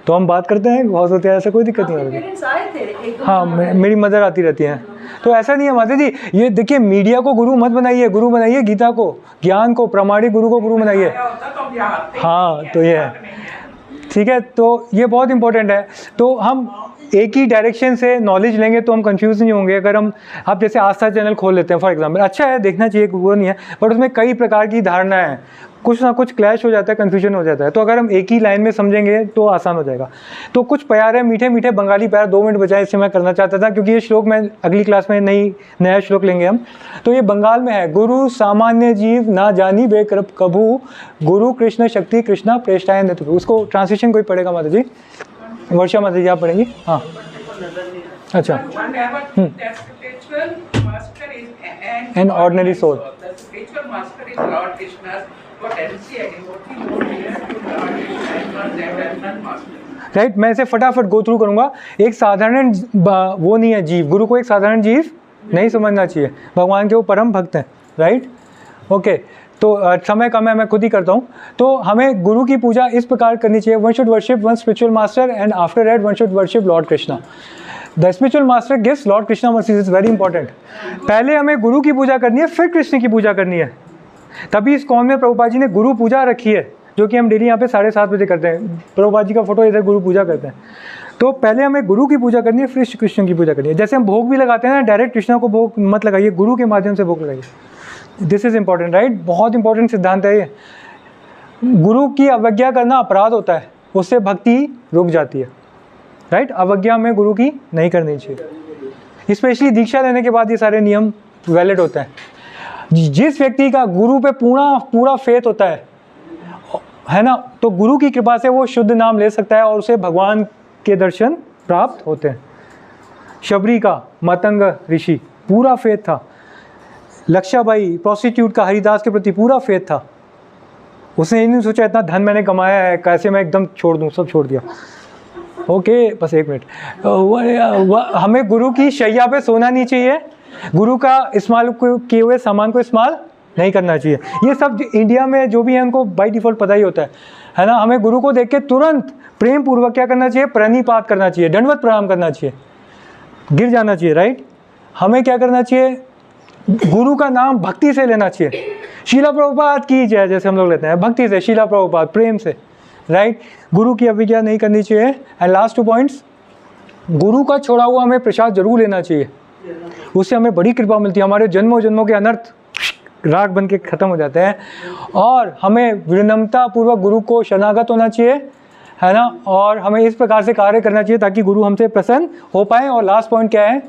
तो हम बात करते हैं, बहुत होते हैं, ऐसा कोई दिक्कत नहीं होती। पेरेंट्स आए थे एक दो हाँ, मेरी मदर आती रहती हैं, तो ऐसा नहीं है माता जी। ये देखिए, मीडिया को गुरु मत बनाइए, गुरु बनाइए गीता को, ज्ञान को, प्रामाणिक गुरु को गुरु बनाइए। होता तो अब यहाँ आते ही हाँ, नहीं है, तो ये है, ऐसा नहीं है। ठीक है, तो ये बहुत इंपॉर्टेंट है। तो हम एक ही डायरेक्शन से नॉलेज लेंगे तो हम कंफ्यूज नहीं होंगे। अगर आप जैसे आस्था चैनल खोल लेते हैं फॉर एग्जांपल, अच्छा है, देखना चाहिए, वो नहीं है, बट उसमें कई प्रकार की धारणाएं हैं, कुछ ना कुछ क्लैश हो जाता है, कन्फ्यूजन हो जाता है। तो अगर हम एक ही लाइन में समझेंगे तो आसान हो जाएगा। तो कुछ प्यार है, मीठे मीठे बंगाली प्यार, 2 मिनट बचाए, इससे मैं करना चाहता था, क्योंकि ये श्लोक मैं अगली क्लास में नया श्लोक लेंगे हम। तो ये बंगाल में है, गुरु सामान्य जीव ना जानी बे कभू, गुरु कृष्ण शक्ति कृष्णा प्रेष्ठाय नित्य। उसको ट्रांसलेशन कोई पढ़ेगा माता जी? वर्षा माता जी आप पढ़ेंगी? हाँ, अच्छा। Whatever that spiritual master is An ordinary soul. The spiritual master is Lord Krishna's potency and devotee known here to Lord Krishna and not that and none master. Right, मैं इसे फटाफट गो थ्रू करूंगा। एक साधारण वो नहीं है जीव, गुरु को एक साधारण जीव नहीं समझना चाहिए, भगवान के वो परम भक्त हैं। राइट, ओके, तो समय कम है, मैं खुद ही करता हूँ। तो हमें गुरु की पूजा इस प्रकार करनी चाहिए, one should worship one spiritual master and after that one should worship Lord Krishna. The spiritual master gives Lord Krishna mercy, is very important. पहले हमें गुरु की पूजा करनी है, फिर कृष्ण की पूजा करनी है। तभी इस कौन में प्रभुपाद जी ने गुरु पूजा रखी है, जो कि हम डेली यहाँ पे 7:30 बजे करते हैं। प्रभुपाद जी का फोटो इधर गुरु पूजा करते हैं। तो पहले हमें गुरु की पूजा करनी है, फिर कृष्ण की पूजा करनी है। जैसे हम भोग भी लगाते हैं ना, डायरेक्ट कृष्ण को भोग मत लगाइए, गुरु के माध्यम से भोग लगाइए। दिस इज इंपॉर्टेंट, राइट, बहुत इंपॉर्टेंट सिद्धांत है ये। गुरु की अवज्ञा करना अपराध होता है, उससे भक्ति रुक जाती है। राइट, अवज्ञा में गुरु की नहीं करनी चाहिए। स्पेशली दीक्षा लेने के बाद ये सारे नियम वैलिड होते हैं। जिस व्यक्ति का गुरु पे पूरा फेथ होता है ना, तो गुरु की कृपा से वो शुद्ध नाम ले सकता है और उसे भगवान के दर्शन प्राप्त होते हैं। शबरी का मतंग ऋषि पूरा फेथ था, लक्षाबाई प्रोस्टिट्यूट का हरिदास के प्रति पूरा फेथ था। उसने ये नहीं सोचा इतना धन मैंने कमाया है, कैसे मैं एकदम छोड़ दूँ, सब छोड़ दिया। ओके, बस 1 मिनट। हमें गुरु की शैया पे सोना नहीं चाहिए, गुरु का इस्तेमाल किए हुए सामान को इस्तेमाल नहीं करना चाहिए। ये सब इंडिया में जो भी है उनको बाय डिफ़ॉल्ट पता ही होता है ना। हमें गुरु को देख के तुरंत प्रेम पूर्वक क्या करना चाहिए, प्रणिपात करना चाहिए, दंडवत प्रणाम करना चाहिए, गिर जाना चाहिए। राइट, हमें क्या करना चाहिए, गुरु का नाम भक्ति से लेना चाहिए। शीला प्रभुपाद की जय, जैसे हम लोग लेते हैं, भक्ति से, शीला प्रभुपाद, प्रेम से। राइट, गुरु की अवज्ञा नहीं करनी चाहिए। एंड लास्ट 2 पॉइंट्स, गुरु का छोड़ा हुआ हमें प्रसाद जरूर लेना चाहिए, उससे हमें बड़ी कृपा मिलती है। हमारे जन्मों जन्मों के अनर्थ राग बन के ख़त्म हो जाते हैं। और हमें विनम्रता पूर्वक गुरु को शरणागत होना चाहिए, है ना, और हमें इस प्रकार से कार्य करना चाहिए ताकि गुरु हमसे प्रसन्न हो पाए। और लास्ट पॉइंट क्या है,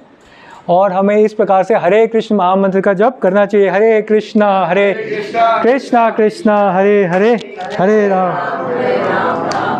और हमें इस प्रकार से हरे कृष्ण महामंत्र का जप करना चाहिए। हरे कृष्णा कृष्णा कृष्णा हरे हरे, हरे राम